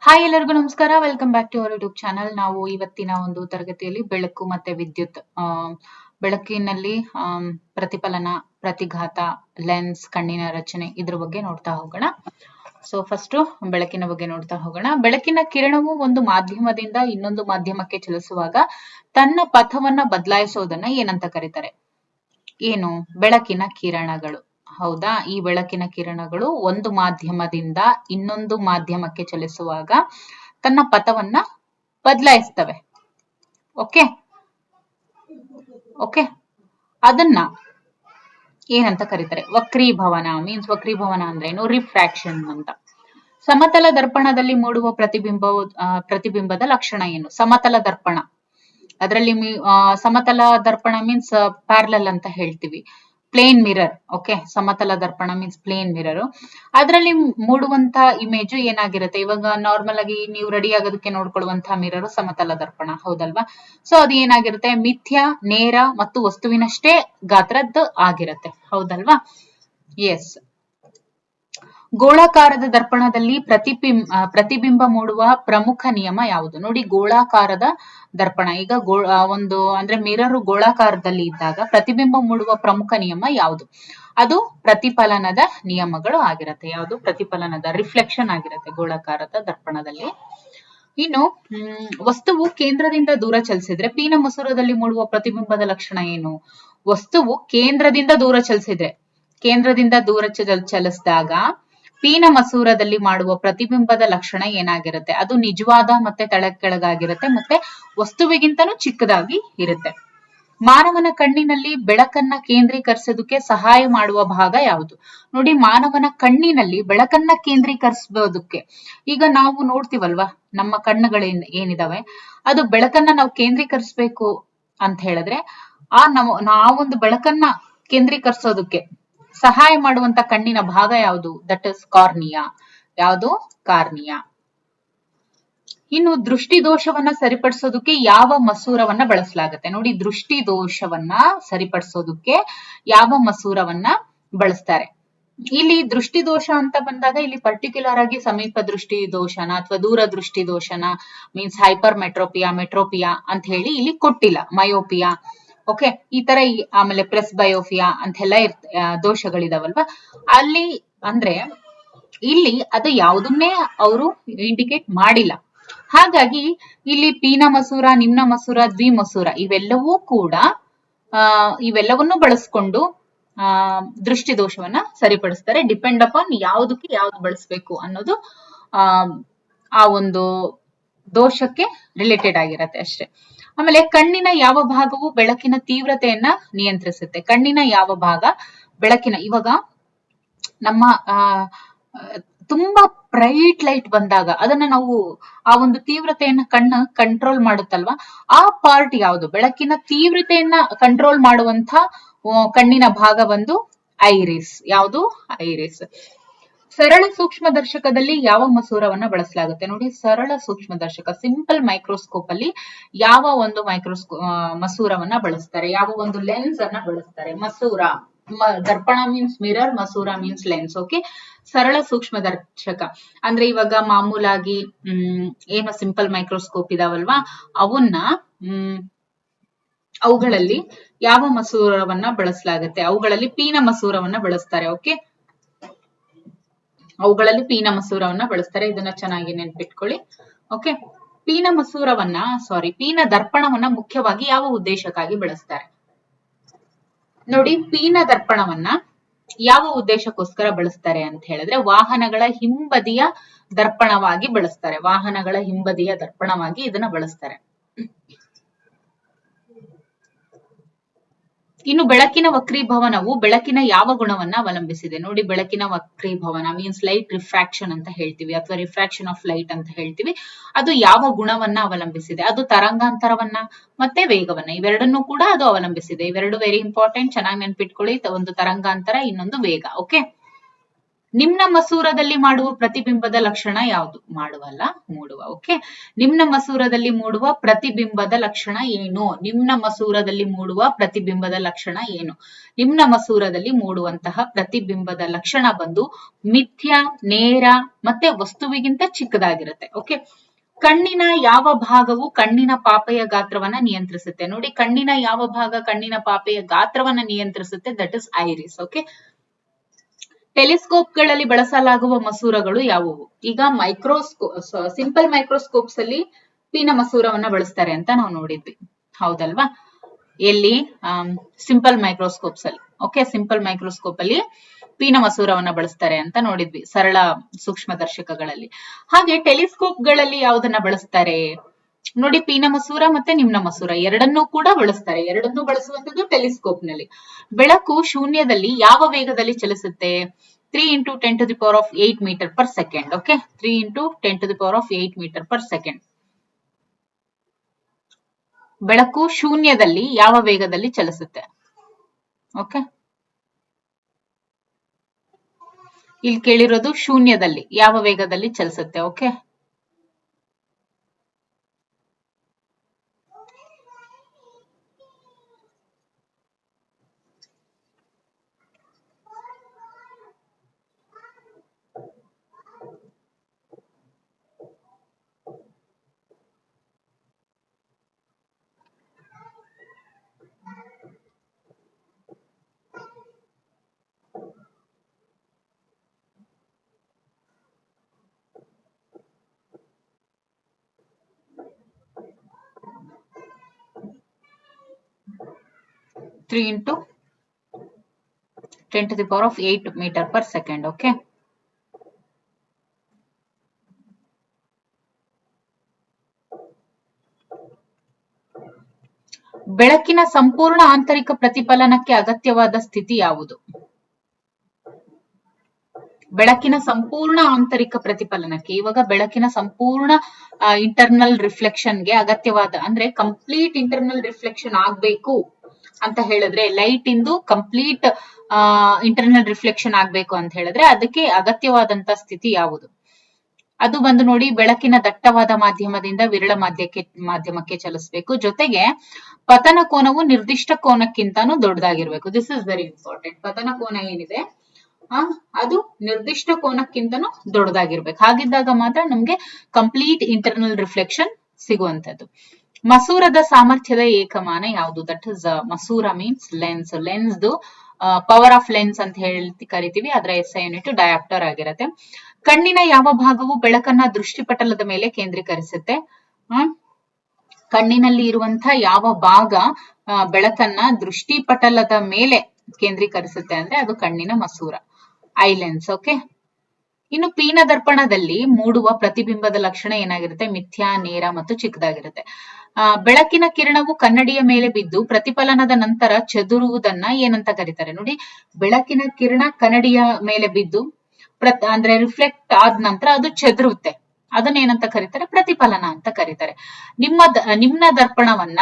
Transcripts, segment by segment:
Hi ಎಲ್ಲರಿಗೂ ನಮಸ್ಕಾರ. Welcome back to our YouTube channel. ನಾವು ಇವತ್ತಿನ ಒಂದು ತರಗತಿಯಲ್ಲಿ ಬೆಳಕು ಮತ್ತೆ ವಿದ್ಯುತ್, ಬೆಳಕಿನಲ್ಲಿ ಪ್ರತಿಫಲನ, ಪ್ರತಿಘಾತ, ಲೆನ್ಸ್, ಕಣ್ಣಿನ ರಚನೆ ಇದ್ರ ಬಗ್ಗೆ ನೋಡ್ತಾ ಹೋಗೋಣ. ಸೊ ಫಸ್ಟ್ ಬೆಳಕಿನ ಬಗ್ಗೆ ನೋಡ್ತಾ ಹೋಗೋಣ. ಬೆಳಕಿನ ಕಿರಣವು ಒಂದು ಮಾಧ್ಯಮದಿಂದ ಇನ್ನೊಂದು ಮಾಧ್ಯಮಕ್ಕೆ ಚಲಿಸುವಾಗ ತನ್ನ ಪಥವನ್ನ ಬದಲಾಯಿಸೋದನ್ನ ಏನಂತ ಕರೀತಾರೆ? ಏನು? ಬೆಳಕಿನ ಕಿರಣಗಳು. ಹೌದಾ? ಈ ಬೆಳಕಿನ ಕಿರಣಗಳು ಒಂದು ಮಾಧ್ಯಮದಿಂದ ಇನ್ನೊಂದು ಮಾಧ್ಯಮಕ್ಕೆ ಚಲಿಸುವಾಗ ತನ್ನ ಪಥವನ್ನ ಬದಲಾಯಿಸ್ತವೆ. ಓಕೆ ಓಕೆ ಅದನ್ನ ಏನಂತ ಕರೀತಾರೆ? ವಕ್ರೀಭವನ. ಮೀನ್ಸ್ ವಕ್ರೀಭವನ ಅಂದ್ರೆ ಏನು? ರಿಫ್ರಾಕ್ಷನ್ ಅಂತ. ಸಮತಲ ದರ್ಪಣದಲ್ಲಿ ಮೂಡುವ ಪ್ರತಿಬಿಂಬದ ಲಕ್ಷಣ ಏನು? ಸಮತಲ ದರ್ಪಣ, ಅದರಲ್ಲಿ ಸಮತಲ ದರ್ಪಣ ಮೀನ್ಸ್ ಪ್ಯಾರಲಲ್ ಅಂತ ಹೇಳ್ತೀವಿ. Plane mirror. ಓಕೆ, ಸಮತಲ ದರ್ಪಣ ಮೀನ್ಸ್ ಪ್ಲೇನ್ ಮಿರರ್. ಅದರಲ್ಲಿ ಮೂಡುವಂತ ಇಮೇಜ್ ಏನಾಗಿರುತ್ತೆ? ಇವಾಗ ನಾರ್ಮಲ್ ಆಗಿ ನೀವು ರೆಡಿ ಆಗೋದಕ್ಕೆ ನೋಡ್ಕೊಳ್ಳುವಂತಹ ಮಿರರ್ ಸಮತಲ ದರ್ಪಣ, ಹೌದಲ್ವಾ? ಸೊ ಅದು ಏನಾಗಿರುತ್ತೆ? ಮಿಥ್ಯ, ನೇರ ಮತ್ತು ವಸ್ತುವಿನಷ್ಟೇ ಗಾತ್ರದ್ದು ಆಗಿರುತ್ತೆ, ಹೌದಲ್ವಾ? ಎಸ್. ಗೋಳಾಕಾರದ ದರ್ಪಣದಲ್ಲಿ ಪ್ರತಿಬಿಂಬ ಮೂಡುವ ಪ್ರಮುಖ ನಿಯಮ ಯಾವುದು? ನೋಡಿ, ಗೋಳಾಕಾರದ ದರ್ಪಣ, ಈಗ ಒಂದು ಅಂದ್ರೆ ಮಿರರ್ ಗೋಳಾಕಾರದಲ್ಲಿ ಇದ್ದಾಗ ಪ್ರತಿಬಿಂಬ ಮೂಡುವ ಪ್ರಮುಖ ನಿಯಮ ಯಾವುದು? ಅದು ಪ್ರತಿಫಲನದ ನಿಯಮಗಳು ಆಗಿರುತ್ತೆ. ಯಾವುದು? ಪ್ರತಿಫಲನದ, ರಿಫ್ಲೆಕ್ಷನ್ ಆಗಿರುತ್ತೆ ಗೋಳಾಕಾರದ ದರ್ಪಣದಲ್ಲಿ. ಇನ್ನು ವಸ್ತುವು ಕೇಂದ್ರದಿಂದ ದೂರ ಚಲಿಸಿದ್ರೆ ಪೀನ ಮಸೂರದಲ್ಲಿ ಮೂಡುವ ಪ್ರತಿಬಿಂಬದ ಲಕ್ಷಣ ಏನು? ವಸ್ತುವು ಕೇಂದ್ರದಿಂದ ದೂರ ಚಲಿಸಿದಾಗ ಪೀನ ಮಸೂರದಲ್ಲಿ ಮಾಡುವ ಪ್ರತಿಬಿಂಬದ ಲಕ್ಷಣ ಏನಾಗಿರುತ್ತೆ? ಅದು ನಿಜವಾದ ಮತ್ತೆ ಕೆಳಗಾಗಿರುತ್ತೆ, ಮತ್ತೆ ವಸ್ತುವಿಗಿಂತನೂ ಚಿಕ್ಕದಾಗಿ ಇರುತ್ತೆ. ಮಾನವನ ಕಣ್ಣಿನಲ್ಲಿ ಬೆಳಕನ್ನ ಕೇಂದ್ರೀಕರಿಸೋದಕ್ಕೆ ಸಹಾಯ ಮಾಡುವ ಭಾಗ ಯಾವುದು? ನೋಡಿ, ಮಾನವನ ಕಣ್ಣಿನಲ್ಲಿ ಬೆಳಕನ್ನ ಕೇಂದ್ರೀಕರಿಸೋದಕ್ಕೆ, ಈಗ ನಾವು ನೋಡ್ತೀವಲ್ವಾ, ನಮ್ಮ ಕಣ್ಣುಗಳು ಏನಿದಾವೆ, ಅದು ಬೆಳಕನ್ನ ನಾವು ಕೇಂದ್ರೀಕರಿಸಬೇಕು ಅಂತ ಹೇಳಿದ್ರೆ ನಾವೊಂದು ಬೆಳಕನ್ನ ಕೇಂದ್ರೀಕರಿಸೋದಕ್ಕೆ ಸಹಾಯ ಮಾಡುವಂತ ಕಣ್ಣಿನ ಭಾಗ ಯಾವುದು? That is cornea. ಯಾವುದು? ಕಾರ್ನಿಯಾ. ಇನ್ನು ದೃಷ್ಟಿ ದೋಷವನ್ನ ಸರಿಪಡಿಸೋದಕ್ಕೆ ಯಾವ ಮಸೂರವನ್ನ ಬಳಸಲಾಗುತ್ತೆ? ನೋಡಿ, ದೃಷ್ಟಿ ದೋಷವನ್ನ ಸರಿಪಡಿಸೋದಕ್ಕೆ ಯಾವ ಮಸೂರವನ್ನ ಬಳಸ್ತಾರೆ? ಇಲ್ಲಿ ದೃಷ್ಟಿ ದೋಷ ಅಂತ ಬಂದಾಗ ಇಲ್ಲಿ ಪರ್ಟಿಕ್ಯುಲರ್ ಆಗಿ ಸಮೀಪ ದೃಷ್ಟಿ ದೋಷನ ಅಥವಾ ದೂರ ದೃಷ್ಟಿ ದೋಷನ, ಮೀನ್ಸ್ ಹೈಪರ್ ಮೆಟ್ರೋಪಿಯಾ ಅಂತ ಹೇಳಿ ಇಲ್ಲಿ ಕೊಟ್ಟಿಲ್ಲ. ಮಯೋಪಿಯಾ, ಓಕೆ, ಈ ತರ, ಆಮೇಲೆ ಪ್ರೆಸ್ ಬಯೋಫಿಯಾ ಅಂತೆಲ್ಲ ದೋಷಗಳಿದಾವಲ್ವಾ, ಅಲ್ಲಿ ಅಂದ್ರೆ ಇಲ್ಲಿ ಅದು ಯಾವುದನ್ನೇ ಅವರು ಇಂಡಿಕೇಟ್ ಮಾಡಿಲ್ಲ. ಹಾಗಾಗಿ ಇಲ್ಲಿ ಪೀನ ಮಸೂರ, ನಿಮ್ನ ಮಸೂರ, ದ್ವಿಮಸೂರ ಇವೆಲ್ಲವನ್ನೂ ಬಳಸ್ಕೊಂಡು ದೃಷ್ಟಿ ದೋಷವನ್ನ ಸರಿಪಡಿಸ್ತಾರೆ. ಡಿಪೆಂಡ್ ಅಪಾನ್ ಯಾವುದಕ್ಕೆ ಯಾವ್ದು ಬಳಸ್ಬೇಕು ಅನ್ನೋದು ಆ ಒಂದು ದೋಷಕ್ಕೆ ರಿಲೇಟೆಡ್ ಆಗಿರತ್ತೆ ಅಷ್ಟೇ. ಆಮೇಲೆ ಕಣ್ಣಿನ ಯಾವ ಭಾಗವು ಬೆಳಕಿನ ತೀವ್ರತೆಯನ್ನ ನಿಯಂತ್ರಿಸುತ್ತೆ? ಕಣ್ಣಿನ ಯಾವ ಭಾಗ ಬೆಳಕಿನ, ಇವಾಗ ನಮ್ಮ ತುಂಬಾ ಬ್ರೈಟ್ ಲೈಟ್ ಬಂದಾಗ ಅದನ್ನ ನಾವು ಆ ಒಂದು ತೀವ್ರತೆಯನ್ನ ಕಣ್ಣು ಕಂಟ್ರೋಲ್ ಮಾಡುತ್ತಲ್ವಾ, ಆ ಪಾರ್ಟ್ ಯಾವುದು? ಬೆಳಕಿನ ತೀವ್ರತೆಯನ್ನ ಕಂಟ್ರೋಲ್ ಮಾಡುವಂತ ಕಣ್ಣಿನ ಭಾಗ ಬಂದು ಐರಿಸ್. ಯಾವುದು? ಐರಿಸ್. ಸರಳ ಸೂಕ್ಷ್ಮದರ್ಶಕದಲ್ಲಿ ಯಾವ ಮಸೂರವನ್ನ ಬಳಸಲಾಗುತ್ತೆ? ನೋಡಿ, ಸರಳ ಸೂಕ್ಷ್ಮದರ್ಶಕ, ಸಿಂಪಲ್ ಮೈಕ್ರೋಸ್ಕೋಪ್ ಅಲ್ಲಿ ಯಾವ ಒಂದು ಮಸೂರವನ್ನ ಬಳಸ್ತಾರೆ? ಯಾವ ಒಂದು ಲೆನ್ಸ್ ಅನ್ನ ಬಳಸ್ತಾರೆ? ಮಸೂರ. ದರ್ಪಣ ಮೀನ್ಸ್ ಮಿರರ್, ಮಸೂರ ಮೀನ್ಸ್ ಲೆನ್ಸ್. ಓಕೆ, ಸರಳ ಸೂಕ್ಷ್ಮದರ್ಶಕ ಅಂದ್ರೆ ಇವಾಗ ಮಾಮೂಲಾಗಿ ಏನು ಸಿಂಪಲ್ ಮೈಕ್ರೋಸ್ಕೋಪ್ ಇದಾವಲ್ವಾ, ಅವುಗಳಲ್ಲಿ ಯಾವ ಮಸೂರವನ್ನ ಬಳಸಲಾಗುತ್ತೆ? ಅವುಗಳಲ್ಲಿ ಪೀನ ಮಸೂರವನ್ನ ಬಳಸ್ತಾರೆ. ಓಕೆ, ಅವುಗಳಲ್ಲಿ ಪೀನ ಮಸೂರವನ್ನ ಬಳಸ್ತಾರೆ. ಇದನ್ನ ಚೆನ್ನಾಗಿ ನೆನ್ಪಿಟ್ಕೊಳ್ಳಿ. ಓಕೆ, ಪೀನ ದರ್ಪಣವನ್ನ ಮುಖ್ಯವಾಗಿ ಯಾವ ಉದ್ದೇಶಕ್ಕಾಗಿ ಬಳಸ್ತಾರೆ? ನೋಡಿ, ಪೀನ ದರ್ಪಣವನ್ನ ಯಾವ ಉದ್ದೇಶಕ್ಕೋಸ್ಕರ ಬಳಸ್ತಾರೆ ಅಂತ ಹೇಳಿದ್ರೆ ವಾಹನಗಳ ಹಿಂಬದಿಯ ದರ್ಪಣವಾಗಿ ಬಳಸ್ತಾರೆ. ವಾಹನಗಳ ಹಿಂಬದಿಯ ದರ್ಪಣವಾಗಿ ಇದನ್ನ ಬಳಸ್ತಾರೆ. ಇನ್ನು ಬೆಳಕಿನ ವಕ್ರೀಭವನವು ಬೆಳಕಿನ ಯಾವ ಗುಣವನ್ನ ಅವಲಂಬಿಸಿದೆ? ನೋಡಿ, ಬೆಳಕಿನ ವಕ್ರೀಭವನ ಮೀನ್ಸ್ ಲೈಟ್ ರಿಫ್ರಾಕ್ಷನ್ ಅಂತ ಹೇಳ್ತೀವಿ, ಅಥವಾ ರಿಫ್ರಾಕ್ಷನ್ ಆಫ್ ಲೈಟ್ ಅಂತ ಹೇಳ್ತೀವಿ. ಅದು ಯಾವ ಗುಣವನ್ನ ಅವಲಂಬಿಸಿದೆ? ಅದು ತರಂಗಾಂತರವನ್ನ ಮತ್ತೆ ವೇಗವನ್ನ, ಇವೆರಡನ್ನೂ ಕೂಡ ಅದು ಅವಲಂಬಿಸಿದೆ. ಇವೆರಡು ವೆರಿ ಇಂಪಾರ್ಟೆಂಟ್, ಚೆನ್ನಾಗಿ ನೆನ್ಪಿಟ್ಕೊಳ್ಳಿ. ಒಂದು ತರಂಗಾಂತರ, ಇನ್ನೊಂದು ವೇಗ. ಓಕೆ, ನಿಮ್ನ ಮಸೂರದಲ್ಲಿ ಮಾಡುವ ಪ್ರತಿಬಿಂಬದ ಲಕ್ಷಣ ಯಾವುದು? ಮಾಡುವಲ್ಲ, ಮೂಡುವ. ಓಕೆ, ನಿಮ್ನ ಮಸೂರದಲ್ಲಿ ಮೂಡುವ ಪ್ರತಿಬಿಂಬದ ಲಕ್ಷಣ ಏನು? ನಿಮ್ನ ಮಸೂರದಲ್ಲಿ ಮೂಡುವ ಪ್ರತಿಬಿಂಬದ ಲಕ್ಷಣ ಏನು? ನಿಮ್ನ ಮಸೂರದಲ್ಲಿ ಮೂಡುವಂತಹ ಪ್ರತಿಬಿಂಬದ ಲಕ್ಷಣ ಬಂದು ಮಿಥ್ಯ, ನೇರ ಮತ್ತೆ ವಸ್ತುವಿಗಿಂತ ಚಿಕ್ಕದಾಗಿರುತ್ತೆ. ಓಕೆ, ಕಣ್ಣಿನ ಯಾವ ಭಾಗವು ಕಣ್ಣಿನ ಪಾಪೆಯ ಗಾತ್ರವನ್ನ ನಿಯಂತ್ರಿಸುತ್ತೆ? ನೋಡಿ, ಕಣ್ಣಿನ ಯಾವ ಭಾಗ ಕಣ್ಣಿನ ಪಾಪೆಯ ಗಾತ್ರವನ್ನ ನಿಯಂತ್ರಿಸುತ್ತೆ? That is iris. Okay, telescope ಗಳಲ್ಲಿ ಬಳಸಲಾಗುವ ಮಸೂರಗಳು ಯಾವುವು? ಈಗ ಸಿಂಪಲ್ ಮೈಕ್ರೋಸ್ಕೋಪ್ಸ್ ಅಲ್ಲಿ ಪೀನ ಮಸೂರವನ್ನ ಬಳಸ್ತಾರೆ ಅಂತ ನಾವು ನೋಡಿದ್ವಿ, ಹೌದಲ್ವಾ? ಎಲ್ಲಿ? ಸಿಂಪಲ್ ಮೈಕ್ರೋಸ್ಕೋಪ್ಸ್ ಅಲ್ಲಿ. ಓಕೆ, ಸಿಂಪಲ್ ಮೈಕ್ರೋಸ್ಕೋಪ್ ಅಲ್ಲಿ ಪೀನ ಮಸೂರವನ್ನ ಬಳಸ್ತಾರೆ ಅಂತ ನೋಡಿದ್ವಿ, ಸರಳ ಸೂಕ್ಷ್ಮದರ್ಶಕಗಳಲ್ಲಿ. ಹಾಗೆ ಟೆಲಿಸ್ಕೋಪ್ ಗಳಲ್ಲಿ ಯಾವುದನ್ನ ಬಳಸ್ತಾರೆ? ನೋಡಿ, ಪೀನ ಮಸೂರ ಮತ್ತೆ ನಿಮ್ನ ಮಸೂರ ಎರಡನ್ನೂ ಕೂಡ ಬಳಸ್ತಾರೆ. ಎರಡನ್ನೂ ಬಳಸುವಂತದ್ದು ಟೆಲಿಸ್ಕೋಪ್ ನಲ್ಲಿ. ಬೆಳಕು ಶೂನ್ಯದಲ್ಲಿ ಯಾವ ವೇಗದಲ್ಲಿ ಚಲಿಸುತ್ತೆ? 3 × 10⁸ metre per second. Okay, 3 × 10⁸ metre per second. ಬೆಳಕು ಶೂನ್ಯದಲ್ಲಿ ಯಾವ ವೇಗದಲ್ಲಿ ಚಲಿಸುತ್ತೆ? ಓಕೆ, ಇಲ್ಲಿ ಕೇಳಿರೋದು ಶೂನ್ಯದಲ್ಲಿ ಯಾವ ವೇಗದಲ್ಲಿ ಚಲಿಸುತ್ತೆ. Okay, three into 10⁸ metre per second. Okay, ಬೆಳಕಿನ ಸಂಪೂರ್ಣ ಆಂತರಿಕ ಪ್ರತಿಫಲನಕ್ಕೆ ಅಗತ್ಯವಾದ ಸ್ಥಿತಿ ಯಾವುದು? ಬೆಳಕಿನ ಸಂಪೂರ್ಣ ಆಂತರಿಕ ಪ್ರತಿಫಲನಕ್ಕೆ, ಇವಾಗ ಬೆಳಕಿನ ಸಂಪೂರ್ಣ ಇಂಟರ್ನಲ್ ರಿಫ್ಲೆಕ್ಷನ್ಗೆ ಅಗತ್ಯವಾದ, ಅಂದ್ರೆ ಕಂಪ್ಲೀಟ್ ಇಂಟರ್ನಲ್ ರಿಫ್ಲೆಕ್ಷನ್ ಆಗ್ಬೇಕು ಅಂತ ಹೇಳಿದ್ರೆ, ಲೈಟ್ ಇಂದು ಕಂಪ್ಲೀಟ್ ಇಂಟರ್ನಲ್ ರಿಫ್ಲೆಕ್ಷನ್ ಆಗ್ಬೇಕು ಅಂತ ಹೇಳಿದ್ರೆ ಅದಕ್ಕೆ ಅಗತ್ಯವಾದಂತ ಸ್ಥಿತಿ ಯಾವುದು? ಅದು ಬಂದು ನೋಡಿ, ಬೆಳಕಿನ ದಟ್ಟವಾದ ಮಾಧ್ಯಮದಿಂದ ವಿರಳ ಮಾಧ್ಯಮಕ್ಕೆ ಚಲಿಸಬೇಕು. ಜೊತೆಗೆ ಪತನ ಕೋನವು ನಿರ್ದಿಷ್ಟ ಕೋನಕ್ಕಿಂತಾನು ದೊಡ್ಡದಾಗಿರ್ಬೇಕು. This is very important. ಪತನ ಕೋನ ಏನಿದೆ ಅದು ನಿರ್ದಿಷ್ಟ ಕೋನಕ್ಕಿಂತನೂ ದೊಡ್ಡದಾಗಿರ್ಬೇಕು. ಹಾಗಿದ್ದಾಗ ಮಾತ್ರ ನಮ್ಗೆ ಕಂಪ್ಲೀಟ್ ಇಂಟರ್ನಲ್ ರಿಫ್ಲೆಕ್ಷನ್ ಸಿಗುವಂತದ್ದು. ಮಸೂರದ ಸಾಮರ್ಥ್ಯದ ಏಕಮಾನ ಯಾವುದು? ದಟ್ ಇಸ್ ಮಸೂರ means lens. Lens power of lens ಅಂತ ಹೇಳಿ ಕರಿತೀವಿ. ಅದರ SI ಯೂನಿಟ್ ಡಯಾಪ್ಟರ್ ಆಗಿರುತ್ತೆ. ಕಣ್ಣಿನ ಯಾವ ಭಾಗವು ಬೆಳಕನ್ನ ದೃಷ್ಟಿಪಟಲದ ಮೇಲೆ ಕೇಂದ್ರೀಕರಿಸುತ್ತೆ? ಕಣ್ಣಿನಲ್ಲಿ ಇರುವಂತಹ ಯಾವ ಭಾಗ ಬೆಳಕನ್ನ ದೃಷ್ಟಿಪಟಲದ ಮೇಲೆ ಕೇಂದ್ರೀಕರಿಸುತ್ತೆ ಅಂದ್ರೆ ಅದು ಕಣ್ಣಿನ ಮಸೂರ, ಐ ಲೆನ್ಸ್. ಓಕೆ, ಇನ್ನು ಪೀನ ದರ್ಪಣದಲ್ಲಿ ಮೂಡುವ ಪ್ರತಿಬಿಂಬದ ಲಕ್ಷಣ ಏನಾಗಿರುತ್ತೆ? ಮಿಥ್ಯಾ, ನೇರ ಮತ್ತು ಚಿಕ್ಕದಾಗಿರುತ್ತೆ. ಬೆಳಕಿನ ಕಿರಣವು ಕನ್ನಡಿಯ ಮೇಲೆ ಬಿದ್ದು ಪ್ರತಿಫಲನದ ನಂತರ ಚದುರುವುದನ್ನ ಏನಂತ ಕರೀತಾರೆ? ನೋಡಿ, ಬೆಳಕಿನ ಕಿರಣ ಕನ್ನಡಿಯ ಮೇಲೆ ಬಿದ್ದು ಅಂದ್ರೆ ರಿಫ್ಲೆಕ್ಟ್ ಆದ ನಂತರ ಅದು ಚದುರುತ್ತೆ, ಅದನ್ನ ಏನಂತ ಕರೀತಾರೆ? ಪ್ರತಿಫಲನ ಅಂತ ಕರೀತಾರೆ. ನಿಮ್ನ ದರ್ಪಣವನ್ನ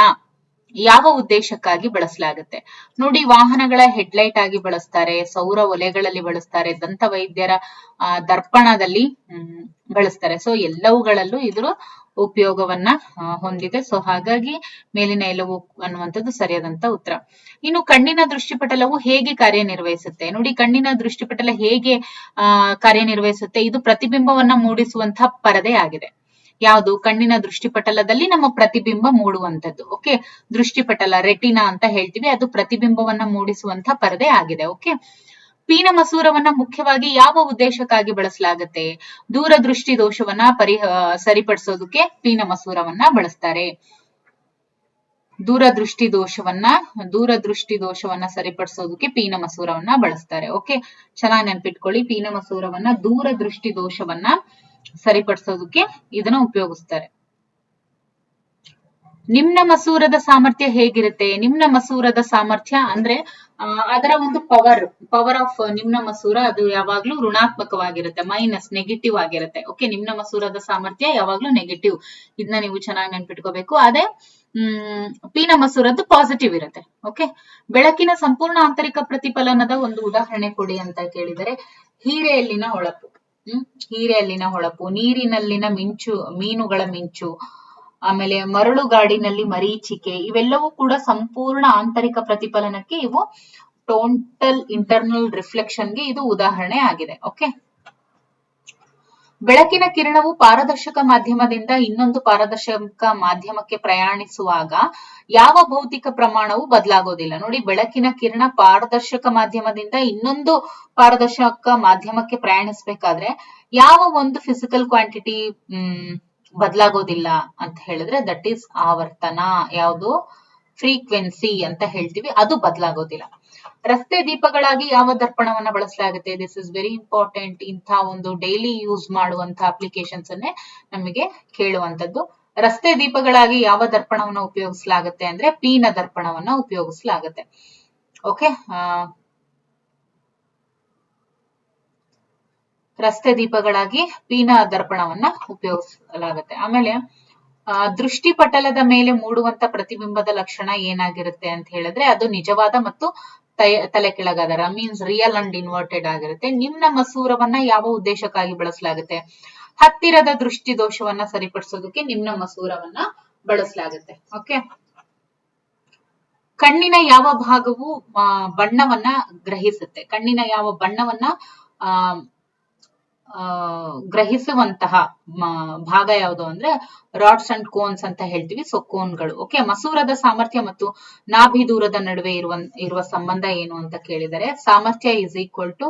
ಯಾವ ಉದ್ದೇಶಕ್ಕಾಗಿ ಬಳಸಲಾಗುತ್ತೆ? ನೋಡಿ, ವಾಹನಗಳ ಹೆಡ್ಲೈಟ್ ಆಗಿ ಬಳಸ್ತಾರೆ, ಸೌರ ಒಲೆಗಳಲ್ಲಿ ಬಳಸ್ತಾರೆ, ದಂತ ವೈದ್ಯರ ದರ್ಪಣದಲ್ಲಿ ಬಳಸ್ತಾರೆ. ಸೊ ಎಲ್ಲವುಗಳಲ್ಲೂ ಇದ್ರ ಉಪಯೋಗವನ್ನ ಹೊಂದಿದೆ. ಸೊ ಹಾಗಾಗಿ ಮೇಲಿನ ಎಲ್ಲವೂ ಅನ್ನುವಂಥದ್ದು ಸರಿಯಾದಂತ ಉತ್ತರ. ಇನ್ನು ಕಣ್ಣಿನ ದೃಷ್ಟಿಪಟಲವು ಹೇಗೆ ಕಾರ್ಯನಿರ್ವಹಿಸುತ್ತೆ? ನೋಡಿ, ಕಣ್ಣಿನ ದೃಷ್ಟಿಪಟಲ ಹೇಗೆ ಕಾರ್ಯನಿರ್ವಹಿಸುತ್ತೆ? ಇದು ಪ್ರತಿಬಿಂಬವನ್ನ ಮೂಡಿಸುವಂತಹ ಪರದೆ ಆಗಿದೆ. ಯಾವುದು? ಕಣ್ಣಿನ ದೃಷ್ಟಿಪಟಲದಲ್ಲಿ ನಮ್ಮ ಪ್ರತಿಬಿಂಬ ಮೂಡುವಂತದ್ದು. ಓಕೆ, ದೃಷ್ಟಿಪಟಲ ರೆಟಿನಾ ಅಂತ ಹೇಳ್ತೀವಿ, ಅದು ಪ್ರತಿಬಿಂಬವನ್ನ ಮೂಡಿಸುವಂತಹ ಪರದೆ ಆಗಿದೆ. ಓಕೆ, ಪೀನ ಮಸೂರವನ್ನ ಮುಖ್ಯವಾಗಿ ಯಾವ ಉದ್ದೇಶಕ್ಕಾಗಿ ಬಳಸಲಾಗುತ್ತೆ? ದೂರದೃಷ್ಟಿ ದೋಷವನ್ನ ಸರಿಪಡಿಸೋದಕ್ಕೆ ಪೀನ ಮಸೂರವನ್ನ ಬಳಸ್ತಾರೆ. ದೂರದೃಷ್ಟಿ ದೋಷವನ್ನ ಸರಿಪಡಿಸೋದಕ್ಕೆ ಪೀನ ಮಸೂರವನ್ನ ಬಳಸ್ತಾರೆ. ಓಕೆ, ಚೆನ್ನಾಗಿ ನೆನ್ಪಿಟ್ಕೊಳ್ಳಿ, ಪೀನ ಮಸೂರವನ್ನ ದೂರದೃಷ್ಟಿ ದೋಷವನ್ನ ಸರಿಪಡಿಸೋದಕ್ಕೆ ಇದನ್ನ ಉಪಯೋಗಿಸ್ತಾರೆ. ನಿಮ್ನ ಮಸೂರದ ಸಾಮರ್ಥ್ಯ ಹೇಗಿರುತ್ತೆ? ನಿಮ್ನ ಮಸೂರದ ಸಾಮರ್ಥ್ಯ ಅಂದ್ರೆ ಅದರ ಒಂದು ಪವರ್ ಆಫ್ ನಿಮ್ನ ಮಸೂರ ಅದು ಯಾವಾಗ್ಲೂ ಋಣಾತ್ಮಕವಾಗಿರುತ್ತೆ, ಮೈನಸ್, ನೆಗೆಟಿವ್ ಆಗಿರುತ್ತೆ. ಓಕೆ, ನಿಮ್ನ ಮಸೂರದ ಸಾಮರ್ಥ್ಯ ಯಾವಾಗ್ಲೂ ನೆಗೆಟಿವ್. ಇದನ್ನ ನೀವು ಚೆನ್ನಾಗಿ ನೆನ್ಪಿಟ್ಕೋಬೇಕು. ಅದೇ ಪೀನ ಮಸೂರದ್ದು ಪಾಸಿಟಿವ್ ಇರುತ್ತೆ. ಓಕೆ, ಬೆಳಕಿನ ಸಂಪೂರ್ಣ ಆಂತರಿಕ ಪ್ರತಿಫಲನದ ಒಂದು ಉದಾಹರಣೆ ಕೊಡಿ ಅಂತ ಕೇಳಿದರೆ ಹೀರೆಯಲ್ಲಿನ ಹೊಳಪು. ಹೀರೆಯಲ್ಲಿನ ಹೊಳಪು, ನೀರಿನಲ್ಲಿನ ಮಿಂಚು, ಮೀನುಗಳ ಮಿಂಚು, ಆಮೇಲೆ ಮರಳುಗಾಡಿನಲ್ಲಿ ಮರೀಚಿಕೆ, ಇವೆಲ್ಲವೂ ಕೂಡ ಸಂಪೂರ್ಣ ಆಂತರಿಕ ಪ್ರತಿಫಲನಕ್ಕೆ ಇವು ಟೋಟಲ್ ಇಂಟರ್ನಲ್ ರಿಫ್ಲೆಕ್ಷನ್ಗೆ ಇದು ಉದಾಹರಣೆ ಆಗಿದೆ. ಓಕೆ, ಬೆಳಕಿನ ಕಿರಣವು ಪಾರದರ್ಶಕ ಮಾಧ್ಯಮದಿಂದ ಇನ್ನೊಂದು ಪಾರದರ್ಶಕ ಮಾಧ್ಯಮಕ್ಕೆ ಪ್ರಯಾಣಿಸುವಾಗ ಯಾವ ಭೌತಿಕ ಪ್ರಮಾಣವು ಬದಲಾಗೋದಿಲ್ಲ. ನೋಡಿ, ಬೆಳಕಿನ ಕಿರಣ ಪಾರದರ್ಶಕ ಮಾಧ್ಯಮದಿಂದ ಇನ್ನೊಂದು ಪಾರದರ್ಶಕ ಮಾಧ್ಯಮಕ್ಕೆ ಪ್ರಯಾಣಿಸಬೇಕಾದ್ರೆ ಯಾವ ಒಂದು ಫಿಸಿಕಲ್ ಕ್ವಾಂಟಿಟಿ ಬದಲಾಗೋದಿಲ್ಲ ಅಂತ ಹೇಳಿದ್ರೆ ದಟ್ ಈಸ್ ಆವರ್ತನ, ಯಾವುದು ಫ್ರೀಕ್ವೆನ್ಸಿ ಅಂತ ಹೇಳ್ತೀವಿ, ಅದು ಬದಲಾಗೋದಿಲ್ಲ. ರಸ್ತೆ ದೀಪಗಳಾಗಿ ಯಾವ ದರ್ಪಣವನ್ನ ಬಳಸಲಾಗುತ್ತೆ? This is very important. ಇಂಥ ಒಂದು ಡೈಲಿ ಯೂಸ್ ಮಾಡುವಂತ ಅಪ್ಲಿಕೇಶನ್ಸ್ ಅನ್ನೇ ನಮಗೆ ಕೇಳುವಂತದ್ದು. ರಸ್ತೆ ದೀಪಗಳಾಗಿ ಯಾವ ದರ್ಪಣವನ್ನ ಉಪಯೋಗಿಸಲಾಗುತ್ತೆ ಅಂದ್ರೆ ಪೀನ ದರ್ಪಣವನ್ನ ಉಪಯೋಗಿಸಲಾಗುತ್ತೆ. ಓಕೆ, ರಸ್ತೆ ದೀಪಗಳಾಗಿ ಪೀನ ದರ್ಪಣವನ್ನ ಉಪಯೋಗಿಸಲಾಗುತ್ತೆ. ಆಮೇಲೆ ದೃಷ್ಟಿಪಟಲದ ಮೇಲೆ ಮೂಡುವಂತ ಪ್ರತಿಬಿಂಬದ ಲಕ್ಷಣ ಏನಾಗಿರುತ್ತೆ ಅಂತ ಹೇಳಿದ್ರೆ ಅದು ನಿಜವಾದ ಮತ್ತು ತಲೆ ಕೆಳಗಾದ, ಮೀನ್ಸ್ ರಿಯಲ್ ಅಂಡ್ ಇನ್ವರ್ಟೆಡ್ ಆಗಿರುತ್ತೆ. ನಿಮ್ನ ಮಸೂರವನ್ನ ಯಾವ ಉದ್ದೇಶಕ್ಕಾಗಿ ಬಳಸಲಾಗುತ್ತೆ? ಹತ್ತಿರದ ದೃಷ್ಟಿ ದೋಷವನ್ನ ಸರಿಪಡಿಸೋದಕ್ಕೆ ನಿಮ್ನ ಮಸೂರವನ್ನ ಬಳಸಲಾಗುತ್ತೆ. ಓಕೆ, ಕಣ್ಣಿನ ಯಾವ ಭಾಗವು ಬಣ್ಣವನ್ನ ಗ್ರಹಿಸುತ್ತೆ? ಕಣ್ಣಿನ ಯಾವ ಬಣ್ಣವನ್ನ ಗ್ರಹಿಸುವಂತಹ ಭಾಗ ಯಾವುದು ಅಂದ್ರೆ ರಾಡ್ಸ್ ಅಂಡ್ ಕೋನ್ಸ್ ಅಂತ ಹೇಳ್ತೀವಿ. ಸೊ ಕೋನ್ಗಳು. ಓಕೆ, ಮಸೂರದ ಸಾಮರ್ಥ್ಯ ಮತ್ತು ನಾಭಿ ದೂರದ ನಡುವೆ ಇರುವ ಸಂಬಂಧ ಏನು ಅಂತ ಕೇಳಿದರೆ ಸಾಮರ್ಥ್ಯ ಇಸ್ ಈಕ್ವಲ್ ಟು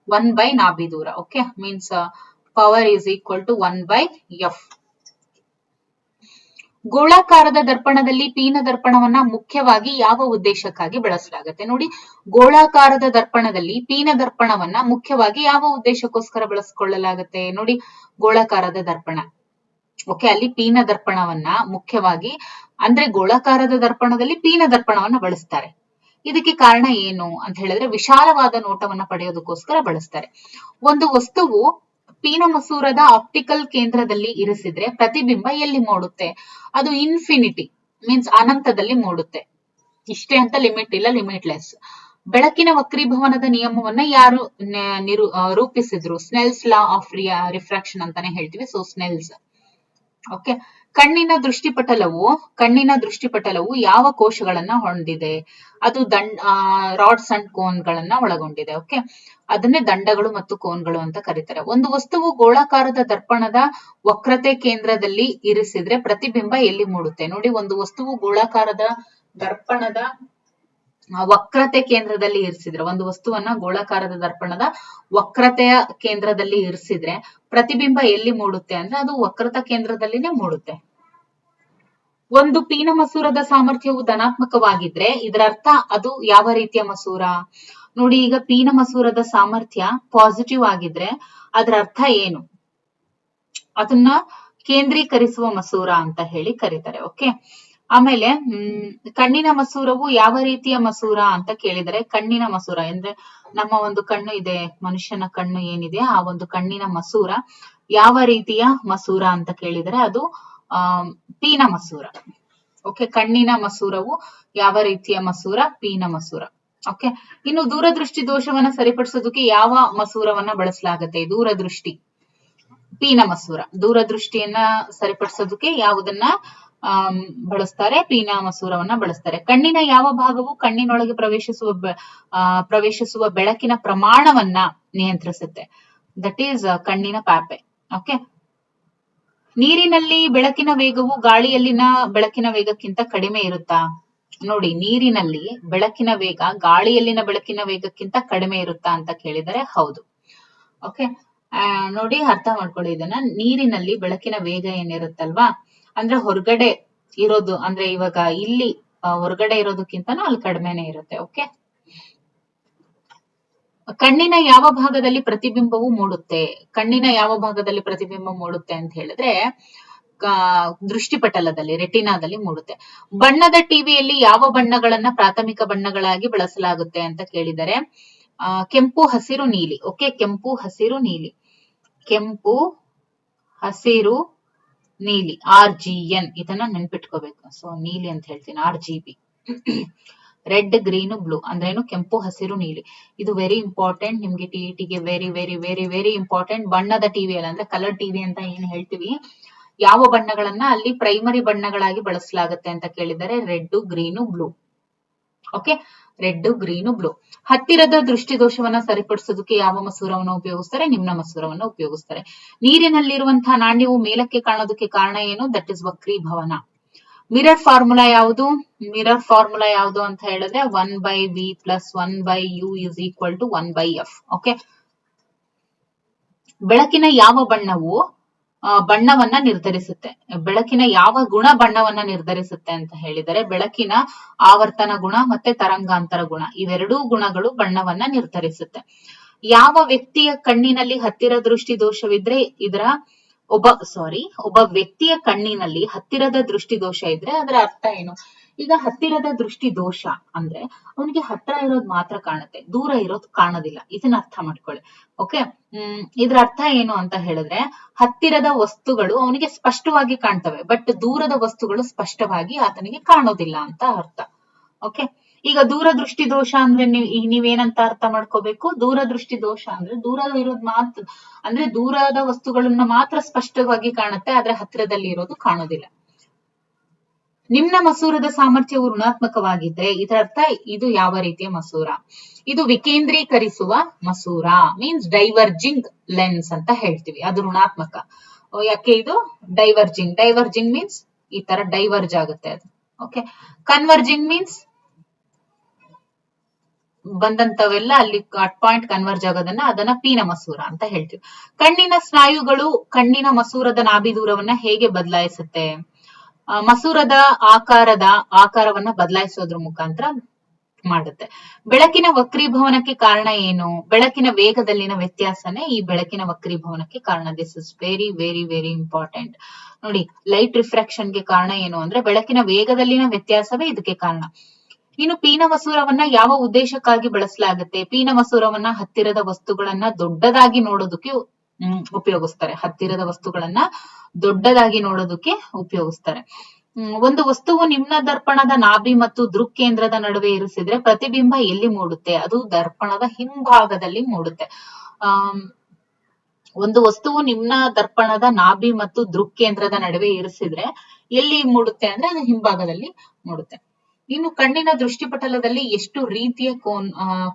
1 ನಾಭಿ ದೂರ. Okay, means power is equal to 1/f. ಗೋಳಾಕಾರದ ದರ್ಪಣದಲ್ಲಿ ಪೀನ ದರ್ಪಣವನ್ನ ಮುಖ್ಯವಾಗಿ ಯಾವ ಉದ್ದೇಶಕ್ಕಾಗಿ ಬಳಸಲಾಗುತ್ತೆ? ನೋಡಿ, ಗೋಳಾಕಾರದ ದರ್ಪಣದಲ್ಲಿ ಪೀನ ದರ್ಪಣವನ್ನ ಮುಖ್ಯವಾಗಿ ಯಾವ ಉದ್ದೇಶಕ್ಕೋಸ್ಕರ ಬಳಸಿಕೊಳ್ಳಲಾಗುತ್ತೆ? ನೋಡಿ, ಗೋಳಾಕಾರದ ದರ್ಪಣ. ಓಕೆ, ಅಲ್ಲಿ ಪೀನ ದರ್ಪಣವನ್ನ ಮುಖ್ಯವಾಗಿ ಅಂದ್ರೆ ಗೋಳಾಕಾರದ ದರ್ಪಣದಲ್ಲಿ ಪೀನ ದರ್ಪಣವನ್ನ ಬಳಸ್ತಾರೆ. ಇದಕ್ಕೆ ಕಾರಣ ಏನು ಅಂತ ಹೇಳಿದ್ರೆ ವಿಶಾಲವಾದ ನೋಟವನ್ನ ಪಡೆಯೋದಕ್ಕೋಸ್ಕರ ಬಳಸ್ತಾರೆ. ಒಂದು ವಸ್ತುವು ಪೀನ ಮಸೂರದ ಆಪ್ಟಿಕಲ್ ಕೇಂದ್ರದಲ್ಲಿ ಇರಿಸಿದ್ರೆ ಪ್ರತಿಬಿಂಬ ಎಲ್ಲಿ ಮೂಡುತ್ತೆ? ಅದು ಇನ್ಫಿನಿಟಿ, ಮೀನ್ಸ್ ಅನಂತದಲ್ಲಿ ಮೂಡುತ್ತೆ. ಇಷ್ಟೇ ಅಂತ ಲಿಮಿಟ್ ಇಲ್ಲ, ಲಿಮಿಟ್ಲೆಸ್. ಬೆಳಕಿನ ವಕ್ರೀಭವನದ ನಿಯಮವನ್ನ ಯಾರು ರೂಪಿಸಿದ್ರು? ಸ್ನೆಲ್ಸ್ ಲಾ ಆಫ್ ರಿಫ್ರಾಕ್ಷನ್ ಅಂತಾನೆ ಹೇಳ್ತೀವಿ. ಸೊ ಸ್ನೆಲ್ಸ್. ಓಕೆ, ಕಣ್ಣಿನ ದೃಷ್ಟಿಪಟಲವು ಯಾವ ಕೋಶಗಳನ್ನ ಹೊಂದಿದೆ? ಅದು ರಾಡ್ಸ್ ಅಂಡ್ ಕೋನ್ಗಳನ್ನ ಒಳಗೊಂಡಿದೆ. ಓಕೆ, ಅದನ್ನೇ ದಂಡಗಳು ಮತ್ತು ಕೋನ್ಗಳು ಅಂತ ಕರೀತಾರೆ. ಒಂದು ವಸ್ತುವು ಗೋಳಾಕಾರದ ದರ್ಪಣದ ವಕ್ರತೆ ಕೇಂದ್ರದಲ್ಲಿ ಇರಿಸಿದ್ರೆ ಪ್ರತಿಬಿಂಬ ಎಲ್ಲಿ ಮೂಡುತ್ತೆ? ನೋಡಿ, ಒಂದು ವಸ್ತುವು ಗೋಳಾಕಾರದ ದರ್ಪಣದ ವಕ್ರತೆ ಕೇಂದ್ರದಲ್ಲಿ ಇರಿಸಿದ್ರೆ, ಒಂದು ವಸ್ತುವನ್ನ ಗೋಳಾಕಾರದ ದರ್ಪಣದ ವಕ್ರತೆಯ ಕೇಂದ್ರದಲ್ಲಿ ಇರಿಸಿದ್ರೆ ಪ್ರತಿಬಿಂಬ ಎಲ್ಲಿ ಮೂಡುತ್ತೆ ಅಂದ್ರೆ ಅದು ವಕ್ರತಾ ಕೇಂದ್ರದಲ್ಲಿನೇ ಮೂಡುತ್ತೆ. ಒಂದು ಪೀನ ಮಸೂರದ ಸಾಮರ್ಥ್ಯವು ಧನಾತ್ಮಕವಾಗಿದ್ರೆ ಇದರ ಅರ್ಥ ಅದು ಯಾವ ರೀತಿಯ ಮಸೂರ? ನೋಡಿ, ಈಗ ಪೀನ ಮಸೂರದ ಸಾಮರ್ಥ್ಯ ಪಾಸಿಟಿವ್ ಆಗಿದ್ರೆ ಅದರ ಅರ್ಥ ಏನು? ಅದನ್ನ ಕೇಂದ್ರೀಕರಿಸುವ ಮಸೂರ ಅಂತ ಹೇಳಿ ಕರೀತಾರೆ. ಓಕೆ, ಆಮೇಲೆ ಕಣ್ಣಿನ ಮಸೂರವು ಯಾವ ರೀತಿಯ ಮಸೂರ ಅಂತ ಕೇಳಿದರೆ ಕಣ್ಣಿನ ಮಸೂರ ಅಂದ್ರೆ ನಮ್ಮ ಒಂದು ಕಣ್ಣು ಇದೆ, ಮನುಷ್ಯನ ಕಣ್ಣು ಏನಿದೆ ಆ ಒಂದು ಕಣ್ಣಿನ ಮಸೂರ ಯಾವ ರೀತಿಯ ಮಸೂರ ಅಂತ ಕೇಳಿದರೆ ಅದು ಪೀನ ಮಸೂರ. ಓಕೆ, ಕಣ್ಣಿನ ಮಸೂರವು ಯಾವ ರೀತಿಯ ಮಸೂರ? ಪೀನ ಮಸೂರ. ಓಕೆ, ಇನ್ನು ದೂರದೃಷ್ಟಿ ದೋಷವನ್ನ ಸರಿಪಡಿಸೋದಕ್ಕೆ ಯಾವ ಮಸೂರವನ್ನ ಬಳಸಲಾಗುತ್ತೆ? ದೂರದೃಷ್ಟಿ, ಪೀನ ಮಸೂರ. ದೂರದೃಷ್ಟಿಯನ್ನ ಸರಿಪಡಿಸೋದಕ್ಕೆ ಯಾವುದನ್ನ ಬಳಸ್ತಾರೆ? ಪೀನ ಮಸೂರವನ್ನ ಬಳಸ್ತಾರೆ. ಕಣ್ಣಿನ ಯಾವ ಭಾಗವು ಕಣ್ಣಿನೊಳಗೆ ಪ್ರವೇಶಿಸುವ ಬೆಳಕಿನ ಪ್ರಮಾಣವನ್ನ ನಿಯಂತ್ರಿಸುತ್ತೆ? ದಟ್ ಈಸ್ ಕಣ್ಣಿನ ಪ್ಯಾಪೆ. ಓಕೆ, ನೀರಿನಲ್ಲಿ ಬೆಳಕಿನ ವೇಗವು ಗಾಳಿಯಲ್ಲಿನ ಬೆಳಕಿನ ವೇಗಕ್ಕಿಂತ ಕಡಿಮೆ ಇರುತ್ತಾ? ನೋಡಿ, ನೀರಿನಲ್ಲಿ ಬೆಳಕಿನ ವೇಗ ಗಾಳಿಯಲ್ಲಿನ ಬೆಳಕಿನ ವೇಗಕ್ಕಿಂತ ಕಡಿಮೆ ಇರುತ್ತಾ ಅಂತ ಕೇಳಿದರೆ ಹೌದು. ಓಕೆ, ನೋಡಿ ಅರ್ಥ ಮಾಡ್ಕೊಳ್ಳಿ ಇದನ್ನ. ನೀರಿನಲ್ಲಿ ಬೆಳಕಿನ ವೇಗ ಏನಿರುತ್ತಲ್ವಾ ಅಂದ್ರೆ ಹೊರಗಡೆ ಇರೋದು, ಅಂದ್ರೆ ಇವಾಗ ಇಲ್ಲಿ ಹೊರಗಡೆ ಇರೋದಕ್ಕಿಂತನೂ ಅಲ್ಲಿ ಕಡಿಮೆನೆ ಇರುತ್ತೆ. ಓಕೆ, ಕಣ್ಣಿನ ಯಾವ ಭಾಗದಲ್ಲಿ ಪ್ರತಿಬಿಂಬವು ಮೂಡುತ್ತೆ? ಕಣ್ಣಿನ ಯಾವ ಭಾಗದಲ್ಲಿ ಪ್ರತಿಬಿಂಬ ಮೂಡುತ್ತೆ ಅಂತ ಹೇಳಿದ್ರೆ ದೃಷ್ಟಿಪಟಲದಲ್ಲಿ, ರೆಟಿನಾದಲ್ಲಿ ಮೂಡುತ್ತೆ. ಬಣ್ಣದ ಟಿವಿಯಲ್ಲಿ ಯಾವ ಬಣ್ಣಗಳನ್ನ ಪ್ರಾಥಮಿಕ ಬಣ್ಣಗಳಾಗಿ ಬಳಸಲಾಗುತ್ತೆ ಅಂತ ಕೇಳಿದರೆ ಕೆಂಪು, ಹಸಿರು, ನೀಲಿ. ಓಕೆ, ಕೆಂಪು, ಹಸಿರು, ನೀಲಿ. ಕೆಂಪು, ಹಸಿರು, ನೀಲಿ RGN ಇದನ್ನ ನೆನ್ಪಿಟ್ಕೋಬೇಕು. ಸೊ ನೀಲಿ ಅಂತ ಹೇಳ್ತೀನಿ, RGB. ರೆಡ್ ಗ್ರೀನ್ ಬ್ಲೂ ಅಂದ್ರೇನು, ಕೆಂಪು ಹಸಿರು ನೀಲಿ. ಇದು ವೆರಿ ಇಂಪಾರ್ಟೆಂಟ್ ನಿಮ್ಗೆ ಟಿಇಟಿಗೆ, very very very very important. ಬಣ್ಣದ ಟಿವಿ ಅಲ್ಲ, ಅಂದ್ರೆ ಕಲರ್ ಟಿವಿ ಅಂತ ಏನ್ ಹೇಳ್ತೀವಿ, ಯಾವ ಬಣ್ಣಗಳನ್ನ ಅಲ್ಲಿ ಪ್ರೈಮರಿ ಬಣ್ಣಗಳಾಗಿ ಬಳಸಲಾಗುತ್ತೆ ಅಂತ ಕೇಳಿದರೆ red green blue. Okay, red green blue. ಹತ್ತಿರದ ದೃಷ್ಟಿ ದೋಷವನ್ನ ಸರಿಪಡಿಸೋದಕ್ಕೆ ಯಾವ ಮಸೂರವನ್ನು ಉಪಯೋಗಿಸ್ತಾರೆ, ನಿಮ್ನ ಮಸೂರವನ್ನು ಉಪಯೋಗಿಸ್ತಾರೆ. ನೀರಿನಲ್ಲಿರುವಂತಹ ನಾಣ್ಯವು ಮೇಲಕ್ಕೆ ಕಾಣೋದಕ್ಕೆ ಕಾರಣ ಏನು, ದಟ್ ಇಸ್ ವಕ್ರೀಭವನ. ಮಿರರ್ ಫಾರ್ಮುಲಾ ಯಾವುದು, ಮಿರರ್ ಫಾರ್ಮುಲಾ ಯಾವುದು ಅಂತ ಹೇಳಿದ್ರೆ 1/v + 1/u = 1/f. ಓಕೆ, ಬೆಳಕಿನ ಯಾವ ಬಣ್ಣವು ಬಣ್ಣವನ್ನ ನಿರ್ಧರಿಸುತ್ತೆ, ಬೆಳಕಿನ ಯಾವ ಗುಣ ಬಣ್ಣವನ್ನ ನಿರ್ಧರಿಸುತ್ತೆ ಅಂತ ಹೇಳಿದರೆ ಬೆಳಕಿನ ಆವರ್ತನ ಗುಣ ಮತ್ತೆ ತರಂಗಾಂತರ ಗುಣ, ಇವೆರಡೂ ಗುಣಗಳು ಬಣ್ಣವನ್ನ ನಿರ್ಧರಿಸುತ್ತೆ. ಯಾವ ವ್ಯಕ್ತಿಯ ಕಣ್ಣಿನಲ್ಲಿ ಹತ್ತಿರ ದೃಷ್ಟಿ ದೋಷವಿದ್ರೆ ಒಬ್ಬ ವ್ಯಕ್ತಿಯ ಕಣ್ಣಿನಲ್ಲಿ ಹತ್ತಿರದ ದೃಷ್ಟಿ ದೋಷ ಇದ್ರೆ ಅದರ ಅರ್ಥ ಏನು. ಈಗ ಹತ್ತಿರದ ದೃಷ್ಟಿ ದೋಷ ಅಂದ್ರೆ ಅವನಿಗೆ ಹತ್ರ ಇರೋದು ಮಾತ್ರ ಕಾಣುತ್ತೆ, ದೂರ ಇರೋದು ಕಾಣೋದಿಲ್ಲ. ಇದನ್ನ ಅರ್ಥ ಮಾಡ್ಕೊಳ್ಳಿ. ಓಕೆ, ಇದ್ರ ಅರ್ಥ ಏನು ಅಂತ ಹೇಳಿದ್ರೆ ಹತ್ತಿರದ ವಸ್ತುಗಳು ಅವನಿಗೆ ಸ್ಪಷ್ಟವಾಗಿ ಕಾಣ್ತವೆ, ಬಟ್ ದೂರದ ವಸ್ತುಗಳು ಸ್ಪಷ್ಟವಾಗಿ ಆತನಿಗೆ ಕಾಣೋದಿಲ್ಲ ಅಂತ ಅರ್ಥ. ಓಕೆ, ಈಗ ದೂರದೃಷ್ಟಿ ದೋಷ ಅಂದ್ರೆ ನೀವೇನಂತ ಅರ್ಥ ಮಾಡ್ಕೋಬೇಕು, ದೂರದೃಷ್ಟಿ ದೋಷ ಅಂದ್ರೆ ದೂರ ಇರೋದು ಮಾತ್ರ, ಅಂದ್ರೆ ದೂರದ ವಸ್ತುಗಳನ್ನ ಮಾತ್ರ ಸ್ಪಷ್ಟವಾಗಿ ಕಾಣುತ್ತೆ, ಆದ್ರೆ ಹತ್ತಿರದಲ್ಲಿ ಇರೋದು ಕಾಣೋದಿಲ್ಲ. ನಿಮ್ನ ಮಸೂರದ ಸಾಮರ್ಥ್ಯವು ಋಣಾತ್ಮಕವಾಗಿದ್ರೆ ಇದರ ಅರ್ಥ ಇದು ಯಾವ ರೀತಿಯ ಮಸೂರ, ಇದು ವಿಕೇಂದ್ರೀಕರಿಸುವ ಮಸೂರ, ಮೀನ್ಸ್ ಡೈವರ್ಜಿಂಗ್ ಲೆನ್ಸ್ ಅಂತ ಹೇಳ್ತೀವಿ, ಅದು ಋಣಾತ್ಮಕ. ಯಾಕೆ ಇದು ಡೈವರ್ಜಿಂಗ್ ಮೀನ್ಸ್ ಈ ತರ ಡೈವರ್ಜ್ ಆಗುತ್ತೆ ಅದು. ಓಕೆ, ಕನ್ವರ್ಜಿಂಗ್ ಮೀನ್ಸ್ ಬಂದಂತವೆಲ್ಲ ಅಲ್ಲಿ ಪಾಯಿಂಟ್ ಕನ್ವರ್ಜ್ ಆಗೋದನ್ನ ಅದನ್ನ ಪೀನ ಮಸೂರ ಅಂತ ಹೇಳ್ತೀವಿ. ಕಣ್ಣಿನ ಸ್ನಾಯುಗಳು ಕಣ್ಣಿನ ಮಸೂರದ ನಾಭಿ ದೂರವನ್ನ ಹೇಗೆ ಬದಲಾಯಿಸುತ್ತೆ, ಮಸೂರದ ಆಕಾರವನ್ನ ಬದಲಾಯಿಸೋದ್ರ ಮುಖಾಂತರ ಮಾಡುತ್ತೆ. ಬೆಳಕಿನ ವಕ್ರೀಭವನಕ್ಕೆ ಕಾರಣ ಏನು, ಬೆಳಕಿನ ವೇಗದಲ್ಲಿನ ವ್ಯತ್ಯಾಸನೇ ಈ ಬೆಳಕಿನ ವಕ್ರೀಭವನಕ್ಕೆ ಕಾರಣ. This is very very very important. ನೋಡಿ, ಲೈಟ್ ರಿಫ್ರಾಕ್ಷನ್ ಗೆ ಕಾರಣ ಏನು ಅಂದ್ರೆ ಬೆಳಕಿನ ವೇಗದಲ್ಲಿನ ವ್ಯತ್ಯಾಸವೇ ಇದಕ್ಕೆ ಕಾರಣ. ಇನ್ನು ಪೀನ ಮಸೂರವನ್ನ ಯಾವ ಉದ್ದೇಶಕ್ಕಾಗಿ ಬಳಸಲಾಗುತ್ತೆ, ಪೀನ ಮಸೂರವನ್ನ ಹತ್ತಿರದ ವಸ್ತುಗಳನ್ನ ದೊಡ್ಡದಾಗಿ ನೋಡೋದಕ್ಕೆ ಉಪಯೋಗಿಸ್ತಾರೆ, ಹತ್ತಿರದ ವಸ್ತುಗಳನ್ನ ದೊಡ್ಡದಾಗಿ ನೋಡೋದಕ್ಕೆ ಉಪಯೋಗಿಸ್ತಾರೆ. ಒಂದು ವಸ್ತುವು ನಿಮ್ನ ದರ್ಪಣದ ನಾಭಿ ಮತ್ತು ದೃಕ್ಕೇಂದ್ರದ ನಡುವೆ ಇರಿಸಿದ್ರೆ ಪ್ರತಿಬಿಂಬ ಎಲ್ಲಿ ಮೂಡುತ್ತೆ, ಅದು ದರ್ಪಣದ ಹಿಂಭಾಗದಲ್ಲಿ ಮೂಡುತ್ತೆ. ಒಂದು ವಸ್ತುವು ನಿಮ್ನ ದರ್ಪಣದ ನಾಭಿ ಮತ್ತು ದೃಕ್ಕೇಂದ್ರದ ನಡುವೆ ಇರಿಸಿದ್ರೆ ಎಲ್ಲಿ ಮೂಡುತ್ತೆ ಅಂದ್ರೆ ಅದು ಹಿಂಭಾಗದಲ್ಲಿ ಮೂಡುತ್ತೆ. ಇನ್ನು ಕಣ್ಣಿನ ದೃಷ್ಟಿಪಟಲದಲ್ಲಿ ಎಷ್ಟು ರೀತಿಯ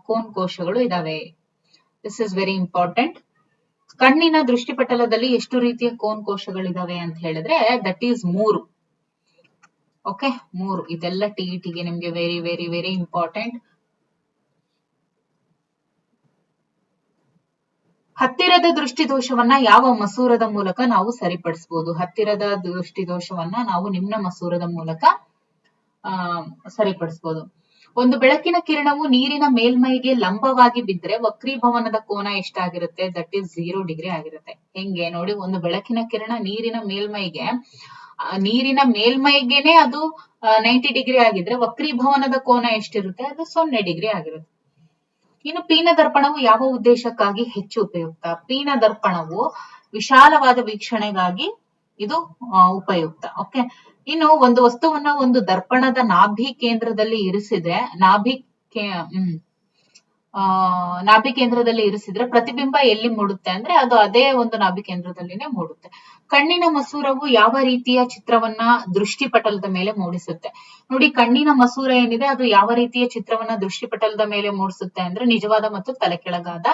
ಕೋನ್ ಕೋಶಗಳು ಇದಾವೆ, ದಿಸ್ ಇಸ್ ವೆರಿ ಇಂಪಾರ್ಟೆಂಟ್. ಕಣ್ಣಿನ ದೃಷ್ಟಿಪಟಲದಲ್ಲಿ ಎಷ್ಟು ರೀತಿಯ ಕೋನ್ ಕೋಶಗಳಿದಾವೆ ಅಂತ ಹೇಳಿದ್ರೆ ದಟ್ ಈಸ್ 3. ಓಕೆ, 3. ಇದೆಲ್ಲ ಟಿಇಟಿಗೆ ನಿಮ್ಗೆ ವೆರಿ ವೆರಿ ವೆರಿ ಇಂಪಾರ್ಟೆಂಟ್. ಹತ್ತಿರದ ದೃಷ್ಟಿ ದೋಷವನ್ನ ಯಾವ ಮಸೂರದ ಮೂಲಕ ನಾವು ಸರಿಪಡಿಸಬಹುದು, ಹತ್ತಿರದ ದೃಷ್ಟಿ ದೋಷವನ್ನ ನಾವು ನಿಮ್ನ ಮಸೂರದ ಮೂಲಕ ಸರಿಪಡಿಸಬಹುದು. ಒಂದು ಬೆಳಕಿನ ಕಿರಣವು ನೀರಿನ ಮೇಲ್ಮೈಗೆ ಲಂಬವಾಗಿ ಬಿದ್ದರೆ ವಕ್ರೀಭವನದ ಕೋನ ಎಷ್ಟಾಗಿರುತ್ತೆ, ದಟ್ ಈಸ್ 0 ಡಿಗ್ರಿ ಆಗಿರುತ್ತೆ. ಹೆಂಗೆ ನೋಡಿ, ಒಂದು ಬೆಳಕಿನ ಕಿರಣ ನೀರಿನ ಮೇಲ್ಮೈಗೆನೆ ಅದು 90 ಡಿಗ್ರಿ ಆಗಿದ್ರೆ ವಕ್ರೀಭವನದ ಕೋನ ಎಷ್ಟಿರುತ್ತೆ, ಅದು 0 ಡಿಗ್ರಿ ಆಗಿರುತ್ತೆ. ಇನ್ನು ಪೀನ ದರ್ಪಣವು ಯಾವ ಉದ್ದೇಶಕ್ಕಾಗಿ ಹೆಚ್ಚು ಉಪಯುಕ್ತ, ಪೀನ ದರ್ಪಣವು ವಿಶಾಲವಾದ ವೀಕ್ಷಣೆಗಾಗಿ ಇದು ಉಪಯುಕ್ತ. ಓಕೆ, ಇನ್ನು ಒಂದು ವಸ್ತುವನ್ನ ಒಂದು ದರ್ಪಣದ ನಾಭಿ ಕೇಂದ್ರದಲ್ಲಿ ಇರಿಸಿದ್ರೆ ನಾಭಿ ಕೇಂದ್ರದಲ್ಲಿ ಇರಿಸಿದ್ರೆ ಪ್ರತಿಬಿಂಬ ಎಲ್ಲಿ ಮೂಡುತ್ತೆ ಅಂದ್ರೆ ಅದು ಅದೇ ಒಂದು ನಾಭಿ ಕೇಂದ್ರದಲ್ಲಿನೇ ಮೂಡುತ್ತೆ. ಕಣ್ಣಿನ ಮಸೂರವು ಯಾವ ರೀತಿಯ ಚಿತ್ರವನ್ನ ದೃಷ್ಟಿಪಟಲದ ಮೇಲೆ ಮೂಡಿಸುತ್ತೆ, ನೋಡಿ ಕಣ್ಣಿನ ಮಸೂರ ಏನಿದೆ ಅದು ಯಾವ ರೀತಿಯ ಚಿತ್ರವನ್ನ ದೃಷ್ಟಿಪಟಲದ ಮೇಲೆ ಮೂಡಿಸುತ್ತೆ ಅಂದ್ರೆ ನಿಜವಾದ ಮತ್ತು ತಲೆ ಕೆಳಗಾದ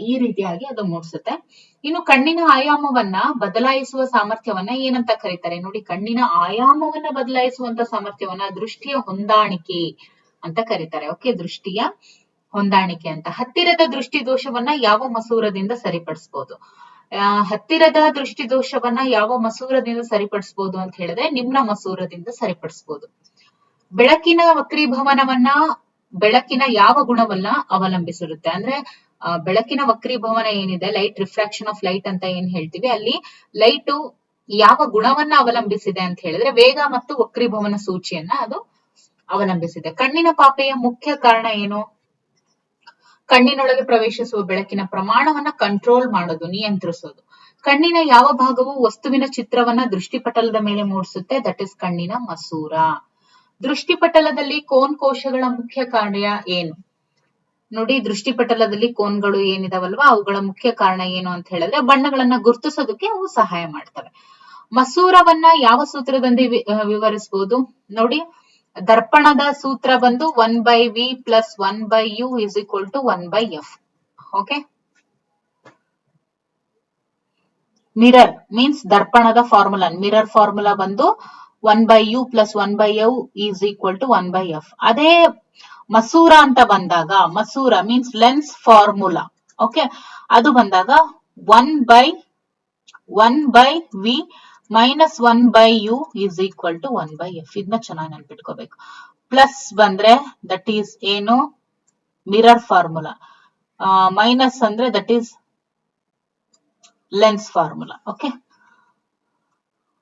ಈ ರೀತಿಯಾಗಿ ಅದು ಮೂಡಿಸುತ್ತೆ. ಇನ್ನು ಕಣ್ಣಿನ ಆಯಾಮವನ್ನ ಬದಲಾಯಿಸುವ ಸಾಮರ್ಥ್ಯವನ್ನ ಏನಂತ ಕರೀತಾರೆ, ನೋಡಿ ಕಣ್ಣಿನ ಆಯಾಮವನ್ನ ಬದಲಾಯಿಸುವಂತ ಸಾಮರ್ಥ್ಯವನ್ನ ದೃಷ್ಟಿಯ ಹೊಂದಾಣಿಕೆ ಅಂತ ಕರೀತಾರೆ. ಓಕೆ, ದೃಷ್ಟಿಯ ಹೊಂದಾಣಿಕೆ ಅಂತ. ಹತ್ತಿರದ ದೃಷ್ಟಿ ದೋಷವನ್ನ ಯಾವ ಮಸೂರದಿಂದ ಸರಿಪಡಿಸಬಹುದು, ಹತ್ತಿರದ ದೃಷ್ಟಿ ದೋಷವನ್ನ ಯಾವ ಮಸೂರದಿಂದ ಸರಿಪಡಿಸಬಹುದು ಅಂತ ಹೇಳಿದ್ರೆ ನಿಮ್ನ ಮಸೂರದಿಂದ ಸರಿಪಡಿಸಬಹುದು. ಬೆಳಕಿನ ವಕ್ರೀಭವನವನ್ನ ಬೆಳಕಿನ ಯಾವ ಗುಣವನ್ನ ಅವಲಂಬಿಸಿರುತ್ತೆ ಅಂದ್ರೆ ಬೆಳಕಿನ ವಕ್ರೀಭವನ ಏನಿದೆ, ಲೈಟ್ ರಿಫ್ರಾಕ್ಷನ್ ಆಫ್ ಲೈಟ್ ಅಂತ ಏನ್ ಹೇಳ್ತೀವಿ, ಅಲ್ಲಿ ಲೈಟ್ ಯಾವ ಗುಣವನ್ನ ಅವಲಂಬಿಸಿದೆ ಅಂತ ಹೇಳಿದ್ರೆ ವೇಗ ಮತ್ತು ವಕ್ರೀಭವನ ಸೂಚಿಯನ್ನ ಅದು ಅವಲಂಬಿಸಿದೆ. ಕಣ್ಣಿನ ಪಾಪೆಯ ಮುಖ್ಯ ಕಾರಣ ಏನು, ಕಣ್ಣಿನೊಳಗೆ ಪ್ರವೇಶಿಸುವ ಬೆಳಕಿನ ಪ್ರಮಾಣವನ್ನ ಕಂಟ್ರೋಲ್ ಮಾಡೋದು, ನಿಯಂತ್ರಿಸೋದು. ಕಣ್ಣಿನ ಯಾವ ಭಾಗವು ವಸ್ತುವಿನ ಚಿತ್ರವನ್ನ ದೃಷ್ಟಿಪಟಲದ ಮೇಲೆ ಮೂಡಿಸುತ್ತೆ? ದಟ್ ಇಸ್ ಕಣ್ಣಿನ ಮಸೂರ. ದೃಷ್ಟಿಪಟಲದಲ್ಲಿ ಕೋನ್ ಕೋಶಗಳ ಮುಖ್ಯ ಕಾರ್ಯ ಏನು? ನೋಡಿ, ದೃಷ್ಟಿಪಟಲದಲ್ಲಿ ಕೋನ್ಗಳು ಏನಿದಾವಲ್ವಾ ಅವುಗಳ ಮುಖ್ಯ ಕಾರಣ ಏನು ಅಂತ ಹೇಳಿದ್ರೆ ಬಣ್ಣಗಳನ್ನ ಗುರುತಿಸೋದಕ್ಕೆ ಅವು ಸಹಾಯ ಮಾಡ್ತವೆ. ಮಸೂರವನ್ನ ಯಾವ ಸೂತ್ರದಿಂದ ವಿವರಿಸಬಹುದು? ನೋಡಿ, ದರ್ಪಣದ ಸೂತ್ರ ಬಂದು 1/v + 1/u = 1/f. Okay, mirror means ದರ್ಪಣದ ಫಾರ್ಮುಲಾ, ಮಿರರ್ ಫಾರ್ಮುಲಾ ಬಂದು 1/u + 1/u = 1/f. ಅದೇ ಮಸೂರ ಅಂತ ಬಂದಾಗ, ಮಸೂರ ಮೀನ್ಸ್ ಲೆನ್ಸ್ ಫಾರ್ಮುಲಾ, ಓಕೆ, ಅದು ಬಂದಾಗ 1/v - 1/u = 1/f. ಇದನ್ನ ಚೆನ್ನಾಗಿ ನೆನ್ಪಿಟ್ಕೋಬೇಕು. ಪ್ಲಸ್ ಬಂದ್ರೆ ದಟ್ ಈಸ್ ಏನು? Mirror formula. ಮೈನಸ್ ಅಂದ್ರೆ that is lens formula. Okay,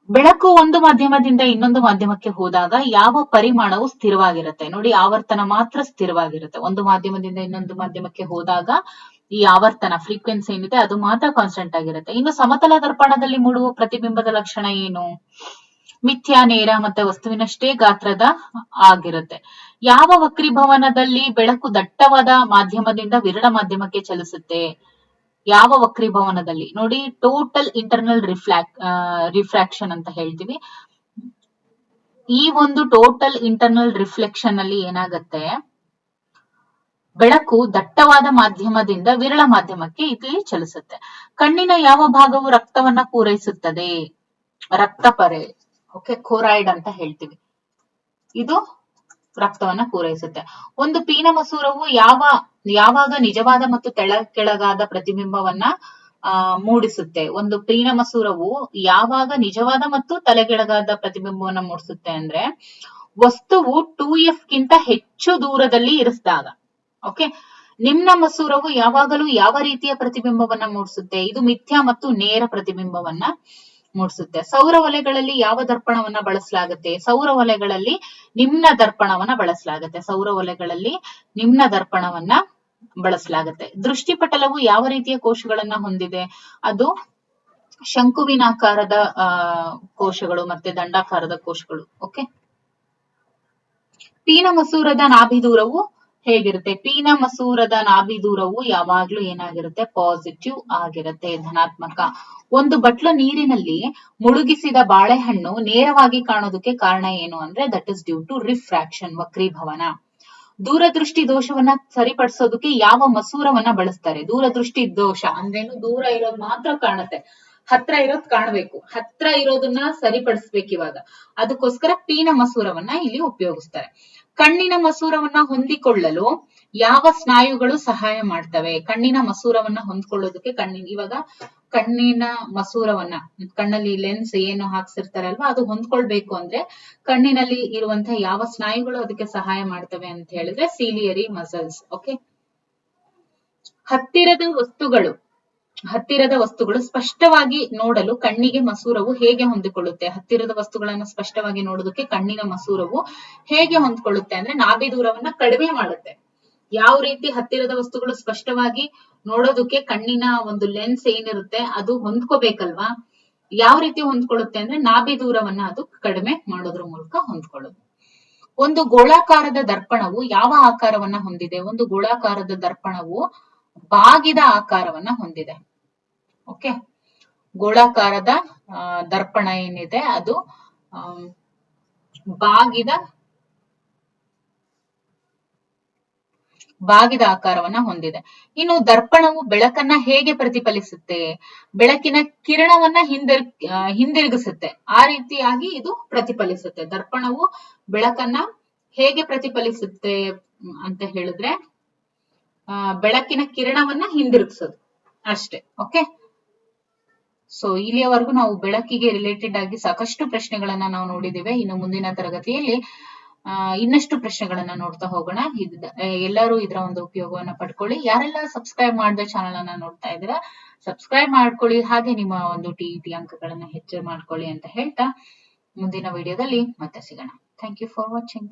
ಬೆಳಕು ಒಂದು ಮಾಧ್ಯಮದಿಂದ ಇನ್ನೊಂದು ಮಾಧ್ಯಮಕ್ಕೆ ಹೋದಾಗ ಯಾವ ಪರಿಮಾಣವು ಸ್ಥಿರವಾಗಿರುತ್ತೆ? ನೋಡಿ, ಆವರ್ತನ ಮಾತ್ರ ಸ್ಥಿರವಾಗಿರುತ್ತೆ. ಒಂದು ಮಾಧ್ಯಮದಿಂದ ಇನ್ನೊಂದು ಮಾಧ್ಯಮಕ್ಕೆ ಹೋದಾಗ ಈ ಆವರ್ತನ ಫ್ರೀಕ್ವೆನ್ಸಿ ಏನಿದೆ ಅದು ಮಾತ್ರ ಕಾನ್ಸ್ಟೆಂಟ್ ಆಗಿರುತ್ತೆ. ಇನ್ನು ಸಮತಲ ದರ್ಪಣದಲ್ಲಿ ಮೂಡುವ ಪ್ರತಿಬಿಂಬದ ಲಕ್ಷಣ ಏನು? ಮಿಥ್ಯಾ, ನೇರ ಮತ್ತೆ ವಸ್ತುವಿನಷ್ಟೇ ಗಾತ್ರದ ಆಗಿರುತ್ತೆ. ಯಾವ ವಕ್ರೀಭವನದಲ್ಲಿ ಬೆಳಕು ದಟ್ಟವಾದ ಮಾಧ್ಯಮದಿಂದ ವಿರಳ ಮಾಧ್ಯಮಕ್ಕೆ ಚಲಿಸುತ್ತೆ? ಯಾವ ವಕ್ರೀಭವನದಲ್ಲಿ? ನೋಡಿ, ಟೋಟಲ್ ಇಂಟರ್ನಲ್ ರಿಫ್ರಾಕ್ಷನ್ ಅಂತ ಹೇಳ್ತೀವಿ. ಈ ಒಂದು ಟೋಟಲ್ ಇಂಟರ್ನಲ್ ರಿಫ್ಲೆಕ್ಷನ್ ಅಲ್ಲಿ ಏನಾಗತ್ತೆ, ಬೆಳಕು ದಟ್ಟವಾದ ಮಾಧ್ಯಮದಿಂದ ವಿರಳ ಮಾಧ್ಯಮಕ್ಕೆ ಇಲ್ಲಿ ಚಲಿಸುತ್ತೆ. ಕಣ್ಣಿನ ಯಾವ ಭಾಗವು ರಕ್ತವನ್ನ ಪೂರೈಸುತ್ತದೆ? ರಕ್ತಪರೆ, ಓಕೆ, ಕೊರಾಯ್ಡ್ ಅಂತ ಹೇಳ್ತೀವಿ. ಇದು ರಕ್ತವನ್ನ ಪೂರೈಸುತ್ತೆ. ಒಂದು ಪೀನ ಮಸೂರವು ಯಾವಾಗ ನಿಜವಾದ ಮತ್ತು ಕೆಳಗಾದ ಪ್ರತಿಬಿಂಬವನ್ನ ಮೂಡಿಸುತ್ತೆ? ಒಂದು ಪೀನ ಮಸೂರವು ಯಾವಾಗ ನಿಜವಾದ ಮತ್ತು ತಲೆಗೆಳಗಾದ ಪ್ರತಿಬಿಂಬವನ್ನ ಮೂಡಿಸುತ್ತೆ ಅಂದ್ರೆ ವಸ್ತುವು 2f ಗಿಂತ ಹೆಚ್ಚು ದೂರದಲ್ಲಿ ಇರಿಸಿದಾಗ. ಓಕೆ, ನಿಮ್ನ ಮಸೂರವು ಯಾವಾಗಲೂ ಯಾವ ರೀತಿಯ ಪ್ರತಿಬಿಂಬವನ್ನ ಮೂಡಿಸುತ್ತೆ? ಇದು ಮಿಥ್ಯಾ ಮತ್ತು ನೇರ ಪ್ರತಿಬಿಂಬವನ್ನ ಮೂಡಿಸುತ್ತೆ. ಸೌರ ವಲಯಗಳಲ್ಲಿ ಯಾವ ದರ್ಪಣವನ್ನ ಬಳಸಲಾಗುತ್ತೆ? ಸೌರ ವಲಯಗಳಲ್ಲಿ ನಿಮ್ನ ದರ್ಪಣವನ್ನ ಬಳಸಲಾಗುತ್ತೆ. ಸೌರ ವಲಯಗಳಲ್ಲಿ ನಿಮ್ನ ದರ್ಪಣವನ್ನ ಬಳಸಲಾಗುತ್ತೆ. ದೃಷ್ಟಿಪಟಲವು ಯಾವ ರೀತಿಯ ಕೋಶಗಳನ್ನ ಹೊಂದಿದೆ? ಅದು ಶಂಕುವಿನಾಕಾರದ ಕೋಶಗಳು ಮತ್ತೆ ದಂಡಾಕಾರದ ಕೋಶಗಳು. ಓಕೆ, ಪೀನ ಮಸೂರದ ನಾಭಿ ದೂರವು ಹೇಗಿರುತ್ತೆ? ಪೀನ ಮಸೂರದ ನಾಭಿ ದೂರವು ಯಾವಾಗ್ಲೂ ಏನಾಗಿರುತ್ತೆ? ಪಾಸಿಟಿವ್ ಆಗಿರುತ್ತೆ, ಧನಾತ್ಮಕ. ಒಂದು ಬಟ್ಲು ನೀರಿನಲ್ಲಿ ಮುಳುಗಿಸಿದ ಬಾಳೆಹಣ್ಣು ನೇರವಾಗಿ ಕಾಣೋದಕ್ಕೆ ಕಾರಣ ಏನು ಅಂದ್ರೆ that is due to refraction, ವಕ್ರೀಭವನ. ದೂರದೃಷ್ಟಿ ದೋಷವನ್ನ ಸರಿಪಡಿಸೋದಕ್ಕೆ ಯಾವ ಮಸೂರವನ್ನ ಬಳಸ್ತಾರೆ? ದೂರದೃಷ್ಟಿ ದೋಷ ಅಂದ್ರೇನು? ದೂರ ಇರೋದು ಮಾತ್ರ ಕಾಣುತ್ತೆ, ಹತ್ರ ಇರೋದ್ ಕಾಣ್ಬೇಕು, ಹತ್ರ ಇರೋದನ್ನ ಸರಿಪಡಿಸ್ಬೇಕು. ಇವಾಗ ಅದಕ್ಕೋಸ್ಕರ ಪೀನ ಮಸೂರವನ್ನ ಇಲ್ಲಿ ಉಪಯೋಗಿಸ್ತಾರೆ. ಕಣ್ಣಿನ ಮಸೂರವನ್ನ ಹೊಂದಿಕೊಳ್ಳಲು ಯಾವ ಸ್ನಾಯುಗಳು ಸಹಾಯ ಮಾಡ್ತವೆ? ಕಣ್ಣಿನ ಮಸೂರವನ್ನ ಹೊಂದ್ಕೊಳ್ಳೋದಕ್ಕೆ ಇವಾಗ ಕಣ್ಣಿನ ಮಸೂರವನ್ನ, ಕಣ್ಣಲ್ಲಿ ಲೆನ್ಸ್ ಏನು ಹಾಕ್ಸಿರ್ತಾರಲ್ವಾ ಅದು ಹೊಂದ್ಕೊಳ್ಬೇಕು ಅಂದ್ರೆ ಕಣ್ಣಿನಲ್ಲಿ ಇರುವಂತಹ ಯಾವ ಸ್ನಾಯುಗಳು ಅದಕ್ಕೆ ಸಹಾಯ ಮಾಡ್ತವೆ ಅಂತ ಹೇಳಿದ್ರೆ ಸೀಲಿಯರಿ ಮಸಲ್ಸ್. ಓಕೆ, ಹತ್ತಿರದ ವಸ್ತುಗಳು ಸ್ಪಷ್ಟವಾಗಿ ನೋಡಲು ಕಣ್ಣಿಗೆ ಮಸೂರವು ಹೇಗೆ ಹೊಂದಿಕೊಳ್ಳುತ್ತೆ? ಹತ್ತಿರದ ವಸ್ತುಗಳನ್ನ ಸ್ಪಷ್ಟವಾಗಿ ನೋಡೋದಕ್ಕೆ ಕಣ್ಣಿನ ಮಸೂರವು ಹೇಗೆ ಹೊಂದ್ಕೊಳ್ಳುತ್ತೆ ಅಂದ್ರೆ ನಾಭಿ ದೂರವನ್ನ ಕಡಿಮೆ ಮಾಡುತ್ತೆ. ಯಾವ ರೀತಿ ಹತ್ತಿರದ ವಸ್ತುಗಳು ಸ್ಪಷ್ಟವಾಗಿ ನೋಡೋದಕ್ಕೆ ಕಣ್ಣಿನ ಒಂದು ಲೆನ್ಸ್ ಏನಿರುತ್ತೆ ಅದು ಹೊಂದ್ಕೋಬೇಕಲ್ವಾ? ಯಾವ ರೀತಿ ಹೊಂದ್ಕೊಳ್ಳುತ್ತೆ ಅಂದ್ರೆ ನಾಭಿ ದೂರವನ್ನ ಅದು ಕಡಿಮೆ ಮಾಡೋದ್ರ ಮೂಲಕ ಹೊಂದ್ಕೊಳ್ಳೋದು. ಒಂದು ಗೋಳಾಕಾರದ ದರ್ಪಣವು ಯಾವ ಆಕಾರವನ್ನ ಹೊಂದಿದೆ? ಒಂದು ಗೋಳಾಕಾರದ ದರ್ಪಣವು ಬಾಗಿದ ಆಕಾರವನ್ನ ಹೊಂದಿದೆ. ಓಕೆ, ಗೋಳಾಕಾರದ ದರ್ಪಣ ಏನಿದೆ ಅದು ಬಾಗಿದ ಆಕಾರವನ್ನ ಹೊಂದಿದೆ. ಇನ್ನು ದರ್ಪಣವು ಬೆಳಕನ್ನ ಹೇಗೆ ಪ್ರತಿಫಲಿಸುತ್ತೆ? ಬೆಳಕಿನ ಕಿರಣವನ್ನ ಹಿಂದಿರುಗಿಸುತ್ತೆ. ಆ ರೀತಿಯಾಗಿ ಇದು ಪ್ರತಿಫಲಿಸುತ್ತೆ. ದರ್ಪಣವು ಬೆಳಕನ್ನ ಹೇಗೆ ಪ್ರತಿಫಲಿಸುತ್ತೆ ಅಂತ ಹೇಳಿದ್ರೆ ಬೆಳಕಿನ ಕಿರಣವನ್ನ ಹಿಂದಿರುಗಿಸೋದು ಅಷ್ಟೇ. ಓಕೆ, ಸೊ ಇಲ್ಲಿಯವರೆಗೂ ನಾವು ಬೆಳಕಿಗೆ ರಿಲೇಟೆಡ್ ಆಗಿ ಸಾಕಷ್ಟು ಪ್ರಶ್ನೆಗಳನ್ನ ನಾವು ನೋಡಿದ್ದೇವೆ. ಇನ್ನು ಮುಂದಿನ ತರಗತಿಯಲ್ಲಿ ಇನ್ನಷ್ಟು ಪ್ರಶ್ನೆಗಳನ್ನ ನೋಡ್ತಾ ಹೋಗೋಣ. ಎಲ್ಲರೂ ಇದರ ಒಂದು ಉಪಯೋಗವನ್ನ ಪಡ್ಕೊಳ್ಳಿ. ಯಾರೆಲ್ಲ ಸಬ್ಸ್ಕ್ರೈಬ್ ಮಾಡದೆ ಚಾನಲ್ ಅನ್ನ ನೋಡ್ತಾ ಇದ್ದೀರಾ ಸಬ್ಸ್ಕ್ರೈಬ್ ಮಾಡ್ಕೊಳ್ಳಿ. ಹಾಗೆ ನಿಮ್ಮ ಒಂದು TET ಅಂಕಗಳನ್ನ ಹೆಚ್ಚು ಮಾಡ್ಕೊಳ್ಳಿ ಅಂತ ಹೇಳ್ತಾ ಮುಂದಿನ ವಿಡಿಯೋದಲ್ಲಿ ಮತ್ತೆ ಸಿಗೋಣ. Thank you for watching.